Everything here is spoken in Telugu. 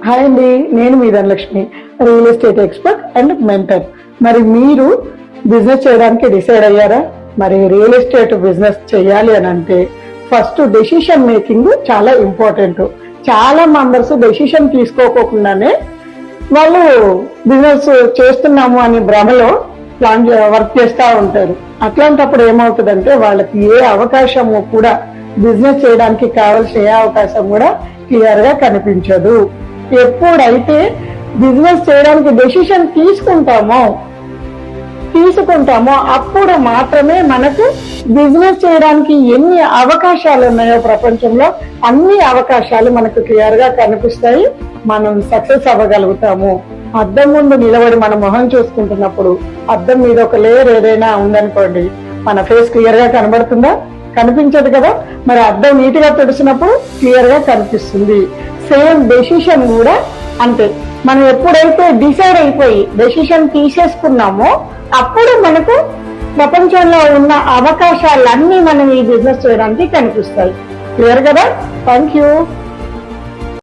హాయ్ అండి, నేను మీ Dhanalakshmi, real estate expert and mentor. మరి మీరు బిజినెస్ చేయడానికి డిసైడ్ అయ్యారా? మరి రియల్ ఎస్టేట్ బిజినెస్ చేయాలి అని అంటే ఫస్ట్ డెసిషన్ మేకింగ్ చాలా ఇంపార్టెంట్. చాలా మెంబర్స్ డెసిషన్ తీసుకోకుండానే వాళ్ళు బిజినెస్ చేస్తున్నాము అని భ్రమలో వర్క్ చేస్తూ ఉంటారు. అట్లాంటప్పుడు ఏమవుతుందంటే వాళ్ళకి ఏ అవకాశము కూడా బిజినెస్ చేయడానికి కావాల్సిన ఏ అవకాశం కూడా క్లియర్ గా కనిపించదు. ఎప్పుడైతే బిజినెస్ చేయడానికి డెసిషన్ తీసుకుంటామో అప్పుడు మాత్రమే మనకు బిజినెస్ చేయడానికి ఎన్ని అవకాశాలు ఉన్నాయో ప్రపంచంలో అన్ని అవకాశాలు మనకు క్లియర్ గా కనిపిస్తాయి. మనం సక్సెస్ అవ్వగలుగుతాము. అద్దం ముందు నిలబడి మన మొహం చూసుకుంటున్నప్పుడు అద్దం మీద ఒక లేయర్ ఏదైనా ఉందనుకోండి, మన ఫేస్ క్లియర్ గా కనబడుతుందా? కనిపించదు కదా. మరి అద్దం నీట్ గా తుడిచినప్పుడు క్లియర్ గా కనిపిస్తుంది. సేమ్ డెసిషన్ కూడా అంతే. మనం ఎప్పుడైతే డిసైడ్ అయిపోయి డెసిషన్ తీసేసుకున్నామో అప్పుడు మనకు ప్రపంచంలో ఉన్న అవకాశాలన్నీ మనం ఈ బిజినెస్ చేయడానికి కనిపిస్తాయి. క్లియర్ కదా? Thank you.